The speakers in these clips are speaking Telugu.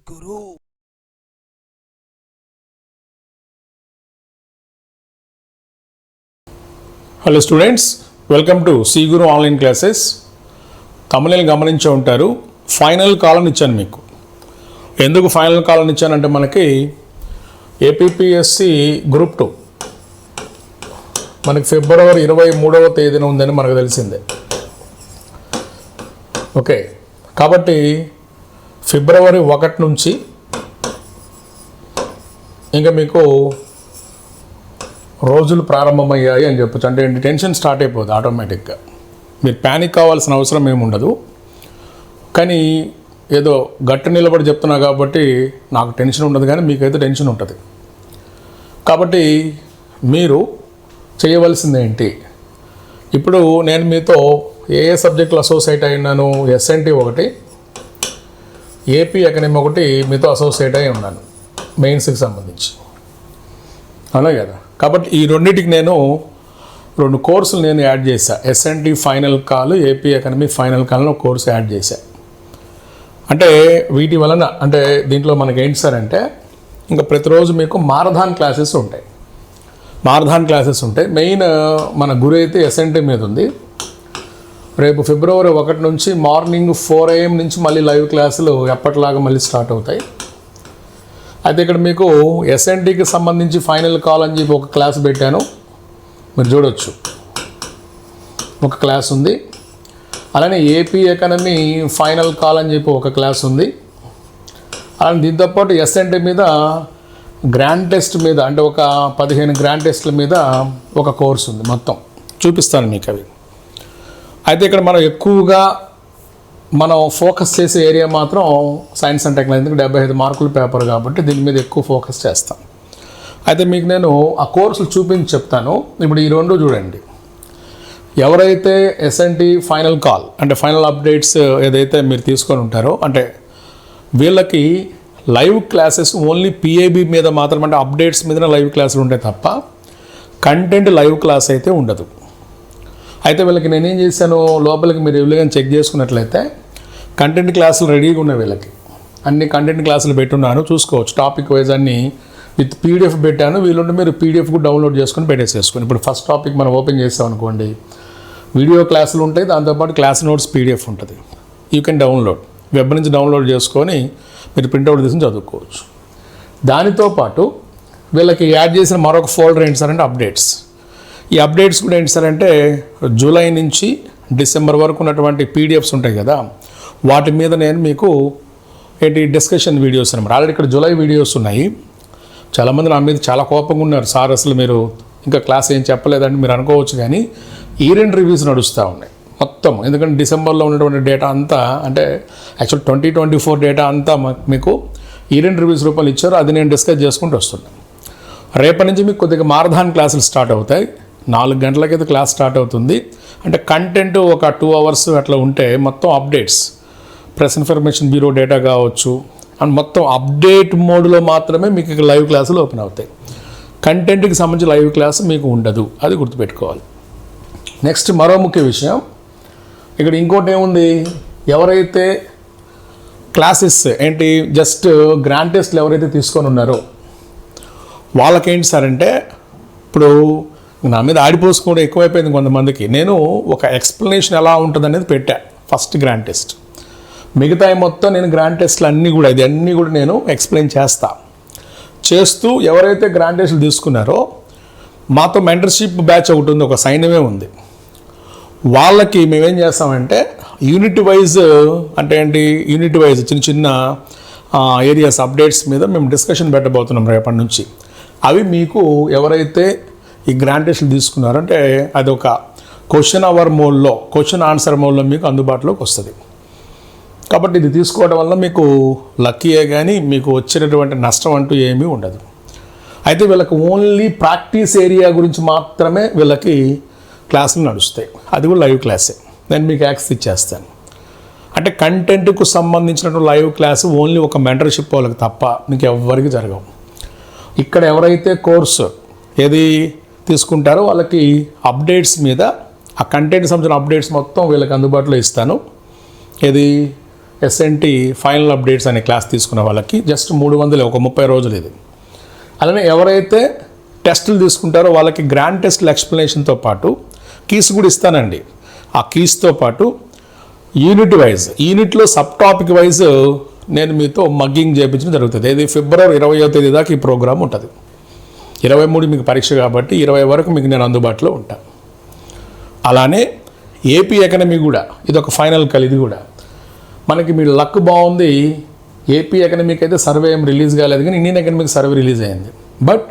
Guru. Hello students, welcome to C Guru online classes. తమిళని గమనించే ఉంటారు. ఫైనల్ కాలం ఇచ్చాను మీకు. ఎందుకు ఫైనల్ కాలం ఇచ్చానంటే మనకి ఏపీపీఎస్సి గ్రూప్ 2 మనకి ఫిబ్రవరి 23వ తేదీన ఉందని మనకు తెలిసిందే. ఓకే, కాబట్టి ఫిబ్రవరి 1 నుంచి ఇంకా మీకు రోజులు ప్రారంభమయ్యాయి అని చెప్పచ్చు. అంటే టెన్షన్ స్టార్ట్ అయిపోతుంది ఆటోమేటిక్గా. మీరు ప్యానిక్ కావాల్సిన అవసరం ఏమి ఉండదు. కానీ ఏదో గట్టు నిలబడి చెప్తున్నా కాబట్టి నాకు టెన్షన్ ఉండదు, కానీ మీకైతే టెన్షన్ ఉంటుంది. కాబట్టి మీరు చేయవలసింది ఏంటి? ఇప్పుడు నేను మీతో ఏ సబ్జెక్టులు అసోసియేట్ అయినాను? ఎస్ఎన్టీ ఒకటి, ఏపీ ఎకనమీ ఒకటి మీతో అసోసియేట్ అయి ఉన్నాను మెయిన్స్కి సంబంధించి, అవునా కదా? కాబట్టి ఈ రెండింటికి నేను 2 కోర్సులు నేను యాడ్ చేశాను. SNT final call, AP economy final కాల్ని ఒక కోర్సు యాడ్ చేశాను. అంటే వీటి వలన అంటే దీంట్లో మనకి ఏంటి సార్ అంటే ఇంకా ప్రతిరోజు మీకు మారథాన్ క్లాసెస్ ఉంటాయి. మెయిన్ మన గురి అయితే ఎస్ఎన్టీ మీద ఉంది. రేపు ఫిబ్రవరి 1 నుంచి మార్నింగ్ 4 AM నుంచి మళ్ళీ లైవ్ క్లాసులు ఎప్పటిలాగా మళ్ళీ స్టార్ట్ అవుతాయి. అయితే ఇక్కడ మీకు ఎస్ఎన్టీకి సంబంధించి ఫైనల్ కాల్ అని చెప్పి ఒక క్లాస్ పెట్టాను, మీరు చూడవచ్చు. ఒక క్లాస్ ఉంది. అలానే ఏపీ ఎకనమీ ఫైనల్ కాల్ అని చెప్పి ఒక క్లాస్ ఉంది. అలానే దీంతోపాటు ఎస్ఎన్టీ మీద గ్రాండ్ టెస్ట్ మీద అంటే ఒక 15 గ్రాండ్ టెస్ట్ల మీద ఒక కోర్సు ఉంది. మొత్తం చూపిస్తాను మీకు అవి. అయితే ఇక్కడ మనం ఎక్కువగా ఫోకస్ చేసే ఏరియా మాత్రం సైన్స్ అండ్ టెక్నాలజీ. ఎందుకంటే 75 మార్కుల పేపర్ కాబట్టి దీని మీద ఎక్కువ ఫోకస్ చేస్తాం. అయితే మీకు నేను ఆ కోర్సులు చూపించి చెప్తాను. ఇప్పుడు ఈ 2 చూడండి. ఎవరైతే ఎస్ఎన్టీ ఫైనల్ కాల్ అంటే ఫైనల్ అప్డేట్స్ ఏదైతే మీరు తీసుకొని ఉంటారో, అంటే వీళ్ళకి లైవ్ క్లాసెస్ ఓన్లీ పిఏబి మీద మాత్రం, అంటే అప్డేట్స్ మీదనే లైవ్ క్లాసులు ఉంటాయి తప్ప కంటెంట్ లైవ్ క్లాస్ అయితే ఉండదు. అయితే వీళ్ళకి నేనేం చేశాను, లోపలికి మీరు ఎవరిగా చెక్ చేసుకున్నట్లయితే కంటెంట్ క్లాసులు రెడీగా ఉన్నాయి. వీళ్ళకి అన్ని కంటెంట్ క్లాసులు పెట్టున్నాను, చూసుకోవచ్చు. టాపిక్ వైజ్ అన్ని విత్ పీడిఎఫ్ పెట్టాను. వీళ్ళుంటే మీరు పీడిఎఫ్ కూడా డౌన్లోడ్ చేసుకుని పెట్టేసేసుకుని. ఇప్పుడు ఫస్ట్ టాపిక్ మనం ఓపెన్ చేస్తాం అనుకోండి, వీడియో క్లాసులు ఉంటాయి, దాంతోపాటు క్లాస్ నోట్స్ పీడిఎఫ్ ఉంటుంది. యూ కెన్ డౌన్లోడ్, వెబ్ నుంచి డౌన్లోడ్ చేసుకొని మీరు ప్రింట్అవుట్ తీసుకుని చదువుకోవచ్చు. దానితో పాటు వీళ్ళకి యాడ్ చేసిన మరొక ఫోల్డర్ ఏంటి సార్ అంటే అప్డేట్స్. ఈ అప్డేట్స్ కూడా ఏంటి సార్ అంటే జూలై నుంచి డిసెంబర్ వరకు ఉన్నటువంటి పీడిఎఫ్స్ ఉంటాయి కదా, వాటి మీద నేను మీకు డిస్కషన్ వీడియోస్ అనమాట. ఆల్రెడీ ఇక్కడ జూలై వీడియోస్ ఉన్నాయి. చాలామంది నా మీద చాలా కోపంగా ఉన్నారు, సార్ అసలు మీరు ఇంకా క్లాస్ ఏం చెప్పలేదని మీరు అనుకోవచ్చు. కానీ ఈరెంట్ రివ్యూస్ నడుస్తూ ఉన్నాయి మొత్తం. ఎందుకంటే డిసెంబర్లో ఉన్నటువంటి డేటా అంతా, అంటే యాక్చువల్ 2024 డేటా అంతా మీకు ఈరెంట్ రివ్యూస్ రూపంలో ఇచ్చారు. అది నేను డిస్కస్ చేసుకుంటూ వస్తున్నాను. రేపటి నుంచి మీకు కొద్దిగా మారథాన్ క్లాసులు స్టార్ట్ అవుతాయి. 4 గంటలకైతే క్లాస్ స్టార్ట్ అవుతుంది. అంటే కంటెంట్ ఒక 2 hours అట్లా ఉంటే మొత్తం updates, press information bureau data కావచ్చు, అండ్ మొత్తం అప్డేట్ మోడ్లో మాత్రమే మీకు లైవ్ క్లాసులు ఓపెన్ అవుతాయి. కంటెంట్కి సంబంధించి లైవ్ క్లాస్ మీకు ఉండదు, అది గుర్తుపెట్టుకోవాలి. నెక్స్ట్ మరో ముఖ్య విషయం, ఇక్కడ ఇంకోటి ఏముంది, ఎవరైతే క్లాసెస్ జస్ట్ గ్రాండ్ టెస్ట్లు ఎవరైతే తీసుకొని ఉన్నారో వాళ్ళకేంటి సార్ అంటే, ఇప్పుడు నా మీద ఆడిపోసుకోవడం ఎక్కువైపోయింది కొంతమందికి. నేను ఒక ఎక్స్ప్లెనేషన్ ఎలా ఉంటుంది అనేది పెట్టా ఫస్ట్ గ్రాండ్ టెస్ట్. మిగతా మొత్తం నేను గ్రాండ్ టెస్ట్లు అన్నీ కూడా నేను ఎక్స్ప్లెయిన్ చేస్తూ ఎవరైతే గ్రాండ్ టెస్ట్లు తీసుకున్నారో మాతో మెంటర్షిప్ బ్యాచ్ ఒకటి ఉంది, ఒక సైన్యమే ఉంది. వాళ్ళకి మేమేం చేస్తామంటే యూనిట్ వైజ్, అంటే యూనిట్ వైజ్ చిన్న ఏరియాస్ అప్డేట్స్ మీద మేము డిస్కషన్ పెట్టబోతున్నాం రేపటి నుంచి. అవి మీకు ఎవరైతే ఈ గ్రాండ్ టెస్ట్లు తీసుకున్నారో అంటే అది ఒక క్వశ్చన్ ఆన్సర్ మోడ్లో మీకు అందుబాటులోకి వస్తుంది. కాబట్టి ఇది తీసుకోవడం వల్ల మీకు లక్కీయే కానీ మీకు వచ్చినటువంటి నష్టం అంటూ ఏమీ ఉండదు. అయితే వీళ్ళకి ఓన్లీ ప్రాక్టీస్ ఏరియా గురించి మాత్రమే వీళ్ళకి క్లాసులు నడుస్తాయి. అది కూడా లైవ్ క్లాసే. నేను మీకు యాక్సెస్ ఇచ్చేస్తాను. అంటే కంటెంట్కు సంబంధించినటువంటి లైవ్ క్లాసు ఓన్లీ ఒక మెంటర్షిప్ వాళ్ళకి తప్ప మీకు ఎవరికి జరగవు. ఇక్కడ ఎవరైతే కోర్సు తీసుకుంటారో వాళ్ళకి అప్డేట్స్ మీద, ఆ కంటెంట్ సంబంధించిన అప్డేట్స్ మొత్తం వీళ్ళకి అందుబాటులో ఇస్తాను. ఎస్ఎన్టీ ఫైనల్ అప్డేట్స్ అనే క్లాస్ తీసుకున్న వాళ్ళకి జస్ట్ 300 ఒక 30 రోజులు ఇది. అలానే ఎవరైతే టెస్టులు తీసుకుంటారో వాళ్ళకి గ్రాండ్ టెస్టుల ఎక్స్ప్లెనేషన్తో పాటు కీస్ కూడా ఇస్తానండి. ఆ కీస్తో పాటు యూనిట్లో సబ్ టాపిక్ వైజ్ నేను మీతో మగ్గింగ్ చేయించడం జరుగుతుంది. ఇది ఫిబ్రవరి 20వ తేదీ దాకా ఈ ప్రోగ్రామ్ ఉంటుంది. 23 మీకు పరీక్ష కాబట్టి 20 వరకు మీకు నేను అందుబాటులో ఉంటాను. అలానే ఏపీ ఎకనమీ కూడా ఇది ఒక ఫైనల్ ఇది కూడా మనకి మీ లక్ బాగుంది. ఏపీ ఎకనమీకి అయితే సర్వే ఏం రిలీజ్ కాలేదు, కానీ ఇండియన్ ఎకనమీకి సర్వే రిలీజ్ అయింది. బట్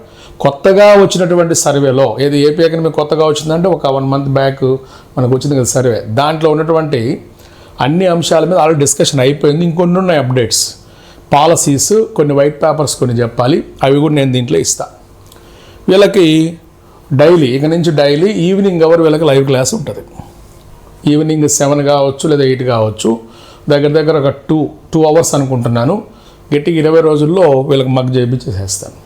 కొత్తగా వచ్చినటువంటి సర్వేలో ఏది ఏపీ ఎకనమీ కొత్తగా వచ్చిందంటే ఒక 1 month బ్యాక్ మనకు వచ్చింది కదా సర్వే. దాంట్లో ఉన్నటువంటి అన్ని అంశాల మీద ఆల్రెడీ డిస్కషన్ అయిపోయింది. ఇంకొన్ని ఉన్నాయి అప్డేట్స్, పాలసీస్, కొన్ని వైట్ పేపర్స్ కొన్ని చెప్పాలి. అవి కూడా నేను దీంట్లో ఇస్తాను. వీళ్ళకి ఇక నుంచి డైలీ ఈవినింగ్ అవర్ వీళ్ళకి లైవ్ క్లాస్ ఉంటుంది. ఈవినింగ్ 7 కావచ్చు లేదా 8 కావచ్చు, దగ్గర ఒక 2 hours అనుకుంటున్నాను. గట్టిగా 20 రోజుల్లో వీళ్ళకి మగ్ చేసేస్తాను.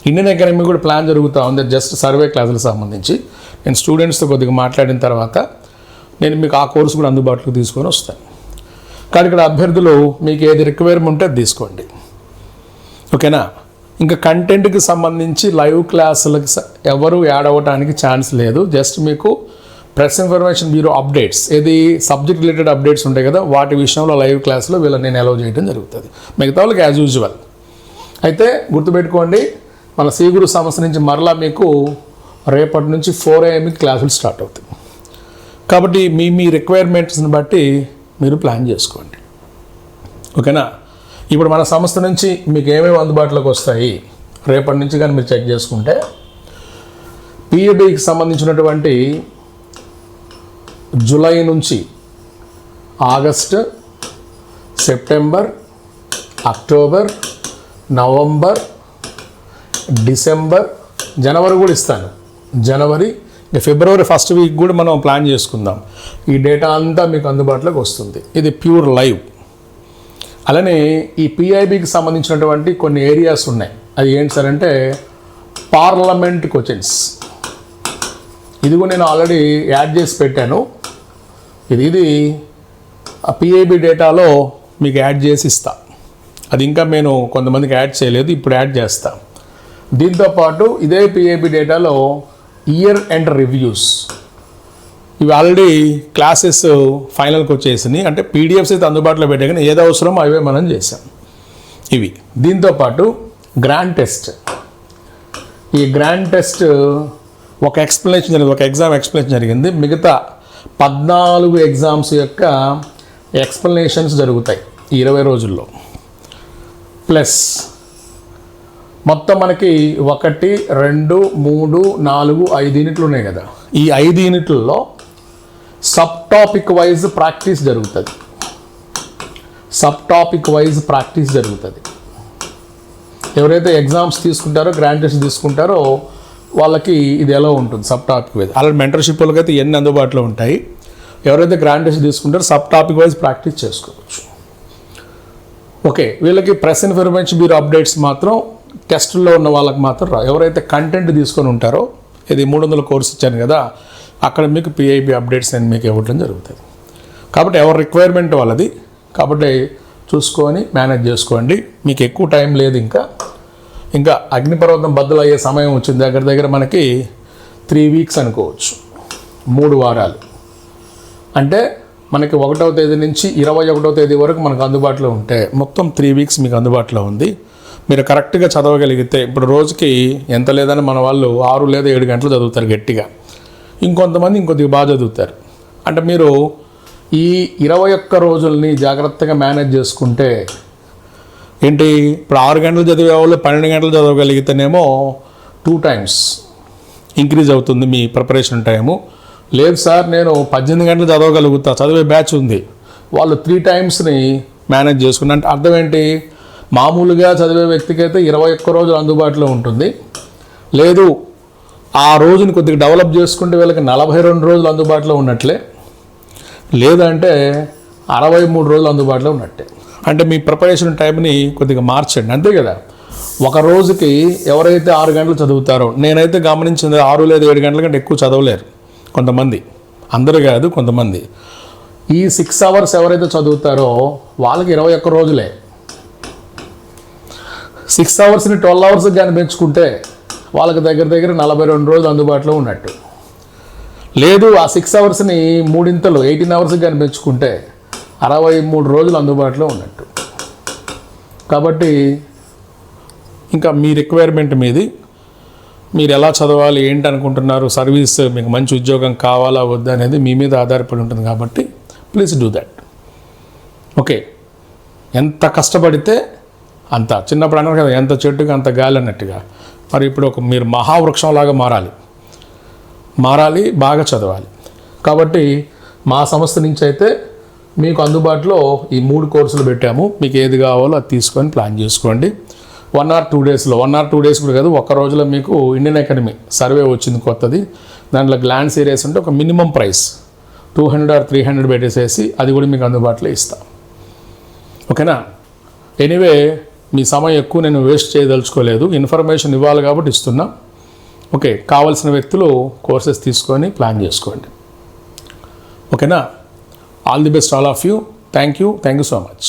ఇండియన్ ఎకానమీ కూడా ప్లాన్ జరుగుతూ ఉంది, జస్ట్ సర్వే క్లాసులకు సంబంధించి. నేను స్టూడెంట్స్తో కొద్దిగా మాట్లాడిన తర్వాత నేను మీకు ఆ కోర్సు కూడా అందుబాటులోకి తీసుకొని వస్తాను. కానీ ఇక్కడ అభ్యర్థులు మీకు ఏది రిక్వైర్మెంట్ ఉంటే అది తీసుకోండి, ఓకేనా. ఇంకా కంటెంట్కి సంబంధించి లైవ్ క్లాసులకు ఎవరు యాడ్ అవ్వడానికి ఛాన్స్ లేదు. జస్ట్ మీకు ప్రెస్ ఇన్ఫర్మేషన్ బ్యూరో అప్డేట్స్, ఏది సబ్జెక్ట్ రిలేటెడ్ అప్డేట్స్ ఉంటాయి కదా, వాటి విషయంలో లైవ్ క్లాస్లో వీళ్ళని నేను అలౌ చేయడం జరుగుతుంది. మిగతా వాళ్ళకి యాజ్ యూజువల్. అయితే గుర్తుపెట్టుకోండి, మన శ్రీ గురు సంస్థ నుంచి మరలా మీకు రేపటి నుంచి 4 AM క్లాసులు స్టార్ట్ అవుతాయి. కాబట్టి మీ రిక్వైర్మెంట్స్ని బట్టి మీరు ప్లాన్ చేసుకోండి, ఓకేనా. ఇప్పుడు మన సంస్థ నుంచి మీకు ఏమేమి అందుబాటులోకి వస్తాయి రేపటి నుంచి కానీ మీరు చెక్ చేసుకుంటే, పిఏబికి సంబంధించినటువంటి జూలై నుంచి August, September, October, November, December, జనవరి కూడా ఇస్తాను. జనవరి, ఫిబ్రవరి 1st వీక్ కూడా మనం ప్లాన్ చేసుకుందాం. ఈ డేటా అంతా మీకు అందుబాటులోకి వస్తుంది. ఇది ప్యూర్ లైవ్. అలానే ఈ పిఐబికి సంబంధించినటువంటి కొన్ని ఏరియాస్ ఉన్నాయి. అది ఏంటి సార్ అంటే పార్లమెంట్ క్వశ్చన్స్. ఇది కూడా నేను ఆల్రెడీ యాడ్ చేసి పెట్టాను. ఇది ఆ పిఐబి డేటాలో మీకు యాడ్ చేసి ఇస్తా. అది ఇంకా నేను కొంతమందికి యాడ్ చేయలేదు, ఇప్పుడు యాడ్ చేస్తా. దీంతోపాటు ఇదే పిఐబి డేటాలో ఇయర్ ఎండ్ రివ్యూస్, ఇవి ఆల్రెడీ క్లాసెస్ ఫైనల్కి వచ్చేసినాయి. అంటే పీడిఎఫ్స్ అయితే అందుబాటులో పెట్టే, కానీ ఏది అవసరమో అవే మనం చేసాం ఇవి. దీంతోపాటు గ్రాండ్ టెస్ట్, ఈ గ్రాండ్ టెస్ట్ ఒక ఎక్స్ప్లెనేషన్ జరిగింది, ఒక ఎగ్జామ్ ఎక్స్ప్లెనేషన్ జరిగింది. మిగతా 14 ఎగ్జామ్స్ యొక్క ఎక్స్ప్లెనేషన్స్ జరుగుతాయి ఈ 20 రోజుల్లో. ప్లస్ మొత్తం మనకి 1, 2, 3, 4, 5 యూనిట్లు ఉన్నాయి కదా. ఈ 5 యూనిట్లలో సబ్ టాపిక్ వైజ్ ప్రాక్టీస్ జరుగుతుంది. ఎవరైతే ఎగ్జామ్స్ తీసుకుంటారో, గ్రాండ్ టెస్ట్ తీసుకుంటారో వాళ్ళకి ఇది ఎలా ఉంటుంది సబ్ టాపిక్ వైజ్. అలాంటి మెంటర్షిప్ వాళ్ళకి అయితే ఎన్ని అందుబాటులో ఉంటాయి. ఎవరైతే గ్రాండ్ టెస్ట్ తీసుకుంటారో సబ్ టాపిక్ వైజ్ ప్రాక్టీస్ చేసుకోవచ్చు, ఓకే. వీళ్ళకి ప్రెస్ ఇన్ఫర్మేషన్ బ్యూరో అప్డేట్స్ మాత్రం టెస్టుల్లో ఉన్న వాళ్ళకి మాత్రం ఎవరైతే కంటెంట్ తీసుకొని ఉంటారో, ఇది 300 కోర్స్ ఇచ్చాను కదా, అక్కడ మీకు పిఐబి అప్డేట్స్ నేను మీకు ఇవ్వడం జరుగుతుంది. కాబట్టి ఎవరి రిక్వైర్మెంట్ వాళ్ళది, కాబట్టి చూసుకొని మేనేజ్ చేసుకోండి. మీకు ఎక్కువ టైం లేదు, ఇంకా అగ్నిపర్వతం బద్దలయ్యే సమయం వచ్చింది. దగ్గర మనకి 3 weeks అనుకోవచ్చు, 3 వారాలు. అంటే మనకి 1వ తేదీ నుంచి 21వ తేదీ వరకు మనకు అందుబాటులో ఉంటే మొత్తం 3 weeks మీకు అందుబాటులో ఉంది. మీరు కరెక్ట్గా చదవగలిగితే, ఇప్పుడు రోజుకి ఎంత లేదని మన వాళ్ళు 6 లేదా 7 గంటలు చదువుతారు గట్టిగా. ఇంకొంతమంది ఇంకొద్దిగా బాగా చదువుతారు. అంటే మీరు ఈ 21 రోజుల్ని జాగ్రత్తగా మేనేజ్ చేసుకుంటే ఏంటి, ఇప్పుడు 6 గంటలు చదివే వాళ్ళు 12 గంటలు చదవగలిగితేనేమో 2 times ఇంక్రీజ్ అవుతుంది మీ ప్రిపరేషన్ టైము. లేదు సార్ నేను 18 గంటలు చదవగలుగుతా, చదివే బ్యాచ్ ఉంది, వాళ్ళు 3 timesని మేనేజ్ చేసుకున్నా. అంటే అర్థం ఏంటి, మామూలుగా చదివే వ్యక్తికి అయితే 21 రోజులు అందుబాటులో ఉంటుంది. లేదు ఆ రోజుని కొద్దిగా డెవలప్ చేసుకుంటే వీళ్ళకి 42 రోజులు అందుబాటులో ఉన్నట్లే, లేదంటే 63 రోజులు అందుబాటులో ఉన్నట్టే. అంటే మీ ప్రిపరేషన్ టైంని కొద్దిగా మార్చండి, అంతే కదా. ఒక రోజుకి ఎవరైతే 6 గంటలు చదువుతారో, నేనైతే గమనించింది 6 లేదా 7 గంటల కంటే ఎక్కువ చదవలేరు కొంతమంది, అందరూ కాదు కొంతమంది. ఈ 6 అవర్స్ ఎవరైతే చదువుతారో వాళ్ళకి 21 రోజులే. 6 అవర్స్ని 12 అవర్స్ కానీ పెంచుకుంటే వాళ్ళకి దగ్గర దగ్గర 42 రోజులు అందుబాటులో ఉన్నట్టు. లేదు ఆ 6 అవర్స్ని 3 18 అవర్స్ కానీ పెంచుకుంటే 63 రోజులు అందుబాటులో ఉన్నట్టు. కాబట్టి ఇంకా మీ రిక్వైర్మెంట్ మీది, మీరు ఎలా చదవాలి ఏంటి అనుకుంటున్నారు, సర్వీస్ మీకు మంచి ఉద్యోగం కావాలా వద్దా అనేది మీ మీద ఆధారపడి ఉంటుంది. కాబట్టి ప్లీజ్ డూ దట్. ఓకే, ఎంత కష్టపడితే అంత. చిన్నప్పుడు అన్నారు కదా, ఎంత చెట్టుగా అంత గాలి అన్నట్టుగా. మరి ఇప్పుడు మీరు మహావృక్షంలాగా మారాలి, బాగా చదవాలి. కాబట్టి మా సంస్థ నుంచి అయితే మీకు అందుబాటులో ఈ 3 కోర్సులు పెట్టాము. మీకు ఏది కావాలో అది తీసుకొని ప్లాన్ చేసుకోండి. 1 or 2 డేస్లో, 1 or 2 డేస్ కూడా కాదు, ఒక్క రోజులో మీకు ఇండియన్ అకాడమీ సర్వే వచ్చింది కొత్తది. దాంట్లో గ్లాండ్ సీరియస్ ఉంటే ఒక మినిమం ప్రైస్ 200 or 300 పెట్టేసేసి అది కూడా మీకు అందుబాటులో ఇస్తాం. ఓకేనా? ఎనీవే, మీ సమయం ఎక్కువ నేను వేస్ట్ చేయదలుచుకోలేదు, ఇన్ఫర్మేషన్ ఇవ్వాలి కాబట్టి ఇస్తున్నా. ఓకే, కావాల్సిన వ్యక్తులు కోర్సెస్ తీసుకొని ప్లాన్ చేసుకోండి. ఓకేనా? All the best all of you. Thank you so much.